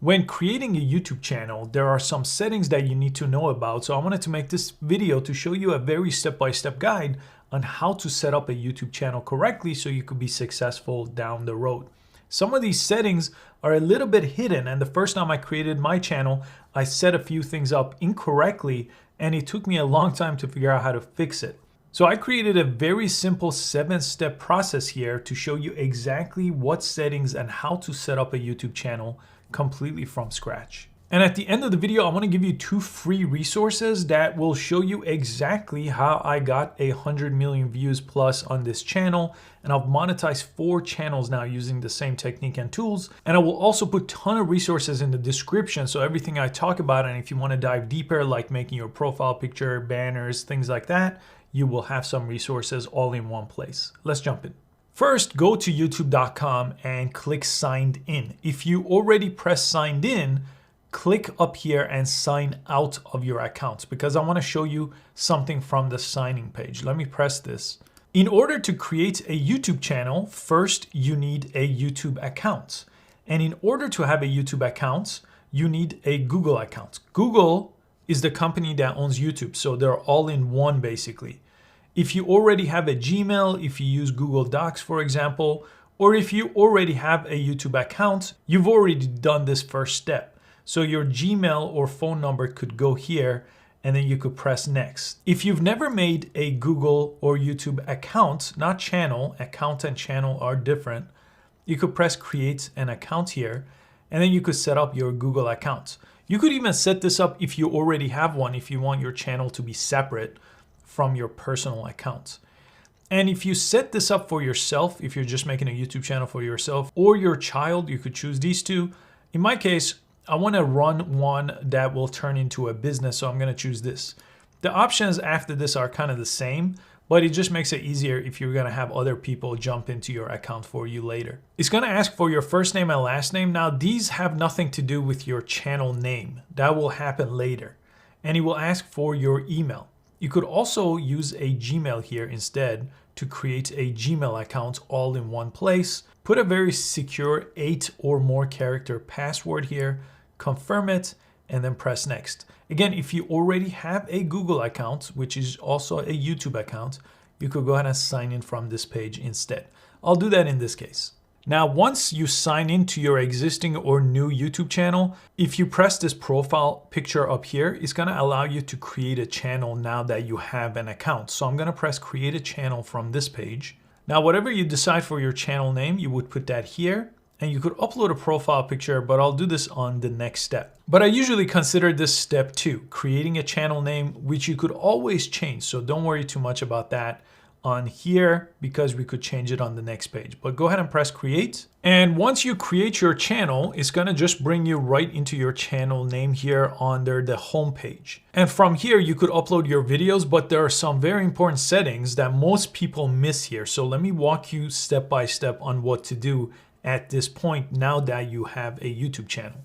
When creating a YouTube channel, there are some settings that you need to know about. So I wanted to make this video to show you a very step-by-step guide on how to set up a YouTube channel correctly so you could be successful down the road. Some of these settings are a little bit hidden, and the first time I created my channel, I set a few things up incorrectly, and it took me a long time to figure out how to fix it. So I created a very simple 7-step process here to show you exactly what settings and how to set up a YouTube channel completely from scratch. And at the end of the video, I want to give you 2 free resources that will show you exactly how I got 100 million views plus on this channel. And I've monetized 4 channels now using the same technique and tools. And I will also put a ton of resources in the description. So everything I talk about, and if you want to dive deeper, like making your profile picture, banners, things like that, you will have some resources all in one place. Let's jump in. First, go to youtube.com and click signed in. If you already pressed signed in, click up here and sign out of your account because I want to show you something from the signing page. Let me press this. In order to create a YouTube channel, first you need a YouTube account. And in order to have a YouTube account, you need a Google account. Google is the company that owns YouTube, so they're all in one basically. If you already have a Gmail, if you use Google Docs, for example, or if you already have a YouTube account, you've already done this first step. So your Gmail or phone number could go here and then you could press next. If you've never made a Google or YouTube account, not channel, account and channel are different, you could press create an account here and then you could set up your Google account. You could even set this up if you already have one, if you want your channel to be separate from your personal account. And if you set this up for yourself, if you're just making a YouTube channel for yourself or your child, you could choose these two. In my case, I want to run one that will turn into a business, so I'm going to choose this. The options after this are kind of the same, but it just makes it easier if you're going to have other people jump into your account for you later. It's going to ask for your first name and last name. Now, these have nothing to do with your channel name. That will happen later. And it will ask for your email. You could also use a Gmail here instead to create a Gmail account all in one place. Put a very secure 8 or more character password here, confirm it, and then press next. Again, if you already have a Google account, which is also a YouTube account, you could go ahead and sign in from this page instead. I'll do that in this case. Now, once you sign into your existing or new YouTube channel, if you press this profile picture up here, it's going to allow you to create a channel now that you have an account. So I'm going to press create a channel from this page. Now, whatever you decide for your channel name, you would put that here and you could upload a profile picture, but I'll do this on the next step. But I usually consider this step 2, creating a channel name, which you could always change. So don't worry too much about that on here because we could change it on the next page. But go ahead and press create. And once you create your channel, it's gonna just bring you right into your channel name here under the home page. And from here, you could upload your videos, but there are some very important settings that most people miss here. So let me walk you step by step on what to do at this point now that you have a YouTube channel.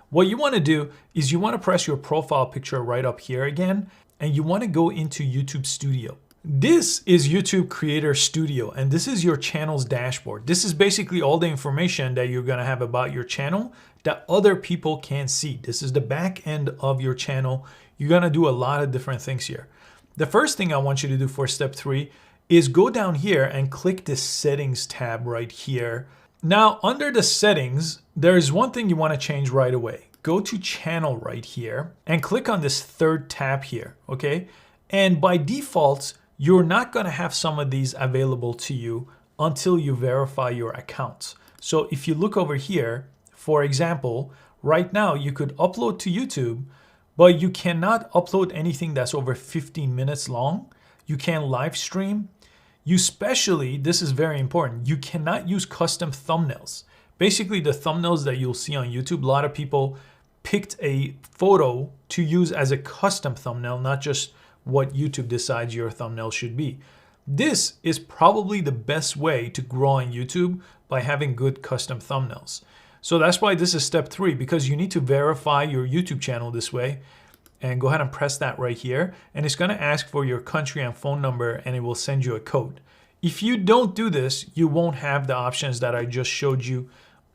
What you wanna do is you wanna press your profile picture right up here again, and you wanna go into YouTube Studio. This is YouTube Creator Studio, and this is your channel's dashboard. This is basically all the information that you're gonna have about your channel that other people can't see. This is the back end of your channel. You're gonna do a lot of different things here. The first thing I want you to do for step 3 is go down here and click this settings tab right here. Now, under the settings, there is one thing you wanna change right away. Go to channel right here and click on this 3rd tab here, okay? And by default, you're not going to have some of these available to you until you verify your account. So if you look over here, for example, right now you could upload to YouTube, but you cannot upload anything that's over 15 minutes long. You can't live stream. You especially, this is very important, you cannot use custom thumbnails. Basically, the thumbnails that you'll see on YouTube, a lot of people picked a photo to use as a custom thumbnail, not just what YouTube decides your thumbnail should be. This is probably the best way to grow on YouTube, by having good custom thumbnails. So that's why this is step 3, because you need to verify your YouTube channel this way. And go ahead and press that right here. And it's going to ask for your country and phone number, and it will send you a code. If you don't do this, you won't have the options that I just showed you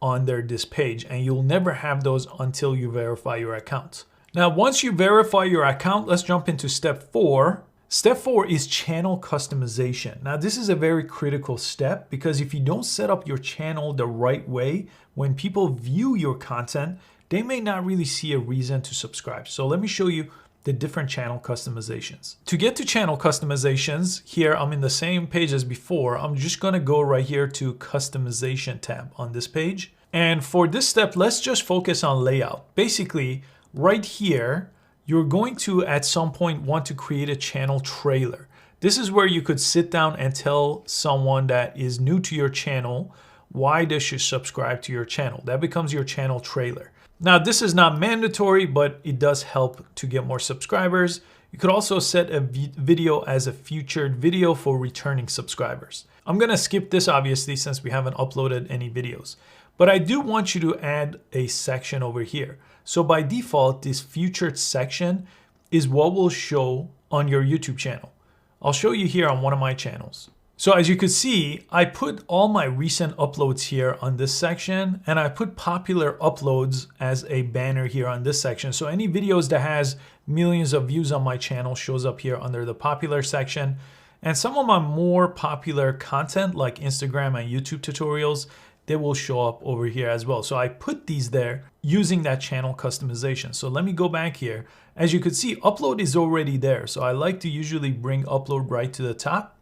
under this page, and you'll never have those until you verify your account. Now, once you verify your account, let's jump into step 4. Step 4 is channel customization. Now, this is a very critical step because if you don't set up your channel the right way, when people view your content, they may not really see a reason to subscribe. So let me show you the different channel customizations. To get to channel customizations, here I'm in the same page as before. I'm just gonna go right here to customization tab on this page. And for this step, let's just focus on layout. Basically, right here, you're going to at some point want to create a channel trailer. This is where you could sit down and tell someone that is new to your channel why they should subscribe to your channel. That becomes your channel trailer. Now, this is not mandatory, but it does help to get more subscribers. You could also set a video as a featured video for returning subscribers. I'm gonna skip this obviously since we haven't uploaded any videos, but I do want you to add a section over here. So by default, this featured section is what will show on your YouTube channel. I'll show you here on one of my channels. So as you could see, I put all my recent uploads here on this section, and I put popular uploads as a banner here on this section. So any videos that has millions of views on my channel shows up here under the popular section. And some of my more popular content like Instagram and YouTube tutorials, they will show up over here as well. So I put these there using that channel customization. So let me go back here. As you could see, upload is already there. So I like to usually bring upload right to the top.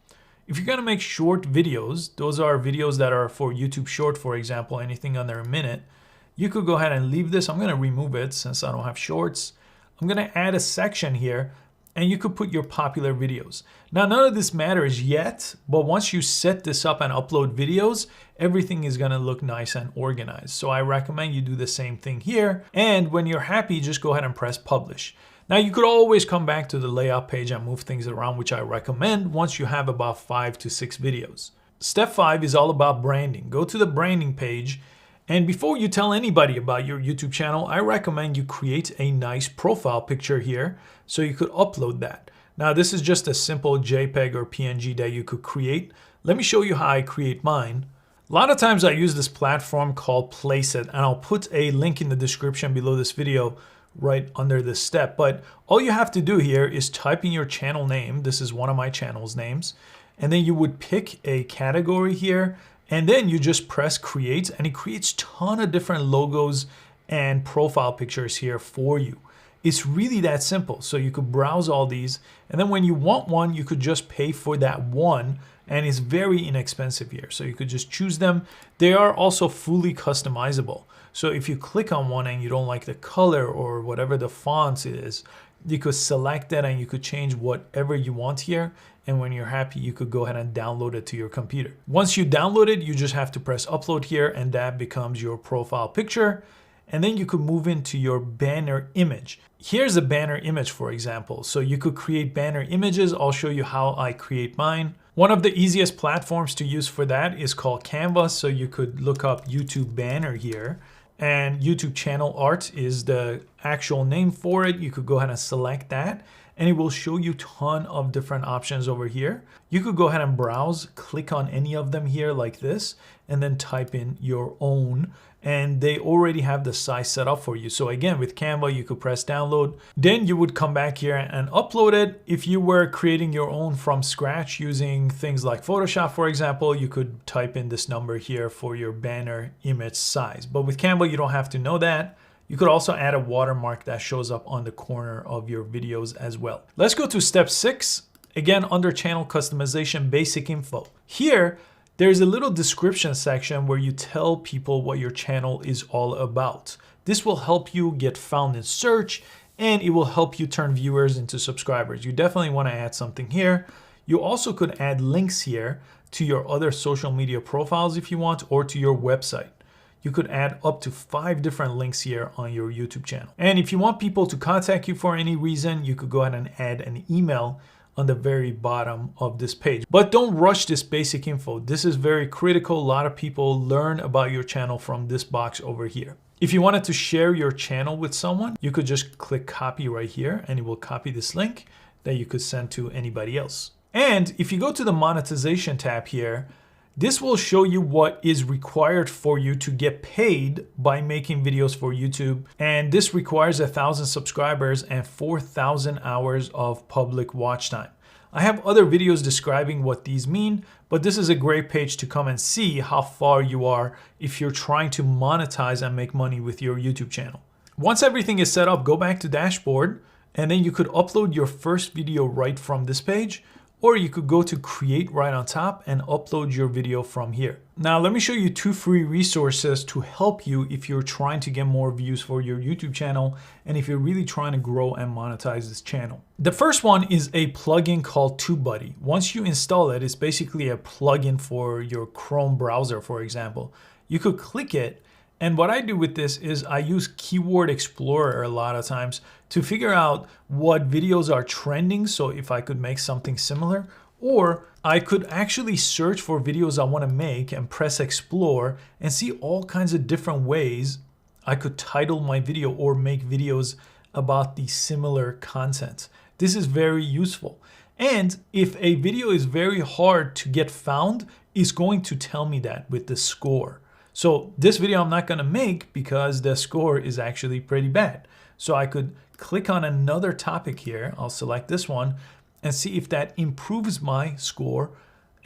If you're gonna make short videos, those are videos that are for YouTube Short, for example, anything under a minute, you could go ahead and leave this. I'm gonna remove it since I don't have shorts. I'm gonna add a section here, and you could put your popular videos. Now, none of this matters yet, but once you set this up and upload videos, everything is gonna look nice and organized. So I recommend you do the same thing here. And when you're happy, just go ahead and press publish. Now, you could always come back to the layout page and move things around, which I recommend once you have about 5 to 6 videos. Step 5 is all about branding. Go to the branding page, and before you tell anybody about your YouTube channel, I recommend you create a nice profile picture here so you could upload that. Now, this is just a simple JPEG or PNG that you could create. Let me show you how I create mine. A lot of times I use this platform called Placeit, and I'll put a link in the description below this video right under this step. But all you have to do here is type in your channel name. This is one of my channel's names. And then you would pick a category here, and then you just press create, and it creates a ton of different logos and profile pictures here for you. It's really that simple. So you could browse all these, and then when you want one, you could just pay for that one, and it's very inexpensive here. So you could just choose them. They are also fully customizable. So if you click on one and you don't like the color or whatever the font is, you could select that and you could change whatever you want here. And when you're happy, you could go ahead and download it to your computer. Once you download it, you just have to press upload here, and that becomes your profile picture. And then you could move into your banner image. Here's a banner image, for example. So you could create banner images. I'll show you how I create mine. One of the easiest platforms to use for that is called Canva. So you could look up YouTube banner here, and YouTube channel art is the actual name for it. You could go ahead and select that, and it will show you a ton of different options over here. You could go ahead and browse, click on any of them here like this, and then type in your own, and they already have the size set up for you. So again, with Canva, you could press download. Then you would come back here and upload it. If you were creating your own from scratch using things like Photoshop, for example, you could type in this number here for your banner image size. But with Canva, you don't have to know that. You could also add a watermark that shows up on the corner of your videos as well. Let's go to step 6. Again, under channel customization, basic info. Here, there's a little description section where you tell people what your channel is all about. This will help you get found in search, and it will help you turn viewers into subscribers. You definitely want to add something here. You also could add links here to your other social media profiles if you want, or to your website. You could add up to 5 different links here on your YouTube channel. And if you want people to contact you for any reason, you could go ahead and add an email on the very bottom of this page. But don't rush this basic info. This is very critical. A lot of people learn about your channel from this box over here. If you wanted to share your channel with someone, you could just click copy right here, and it will copy this link that you could send to anybody else. And if you go to the monetization tab here, This will show you what is required for you to get paid by making videos for YouTube. And this requires 1,000 subscribers and 4,000 hours of public watch time. I have other videos describing what these mean, but this is a great page to come and see how far you are if you're trying to monetize and make money with your YouTube channel. Once everything is set up, go back to dashboard, and then you could upload your first video right from this page, or you could go to create right on top and upload your video from here. Now, let me show you 2 free resources to help you if you're trying to get more views for your YouTube channel and if you're really trying to grow and monetize this channel. The first one is a plugin called TubeBuddy. Once you install it, it's basically a plugin for your Chrome browser, for example. You could click it, and what I do with this is I use Keyword Explorer a lot of times to figure out what videos are trending. So if I could make something similar, or I could actually search for videos I want to make and press explore and see all kinds of different ways I could title my video or make videos about the similar content. This is very useful. And if a video is very hard to get found, it's going to tell me that with the score. So this video I'm not going to make because the score is actually pretty bad. So I could click on another topic here. I'll select this one and see if that improves my score.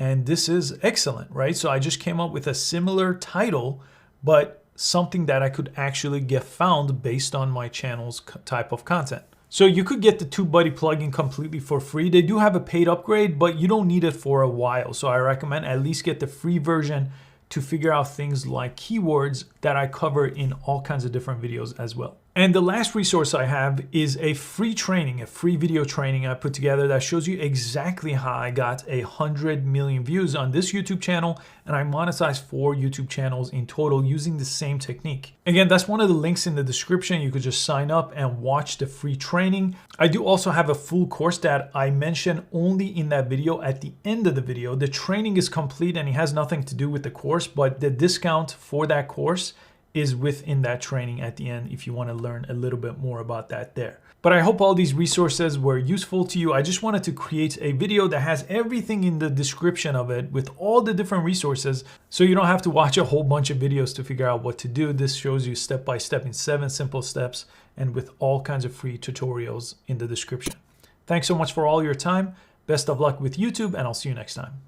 And this is excellent, right? So I just came up with a similar title, but something that I could actually get found based on my channel's type of content. So you could get the TubeBuddy plugin completely for free. They do have a paid upgrade, but you don't need it for a while. So I recommend at least get the free version to figure out things like keywords that I cover in all kinds of different videos as well. And the last resource I have is a free training, a free video training I put together that shows you exactly how I got 100 million views on this YouTube channel, and I monetized 4 YouTube channels in total using the same technique. Again, that's one of the links in the description. You could just sign up and watch the free training. I do also have a full course that I mention only in that video at the end of the video. The training is complete and it has nothing to do with the course, but the discount for that course is within that training at the end if you want to learn a little bit more about that there. But I hope all these resources were useful to you. I just wanted to create a video that has everything in the description of it with all the different resources, so you don't have to watch a whole bunch of videos to figure out what to do. This shows you step by step in 7 simple steps and with all kinds of free tutorials in the description. Thanks so much for all your time. Best of luck with YouTube, and I'll see you next time.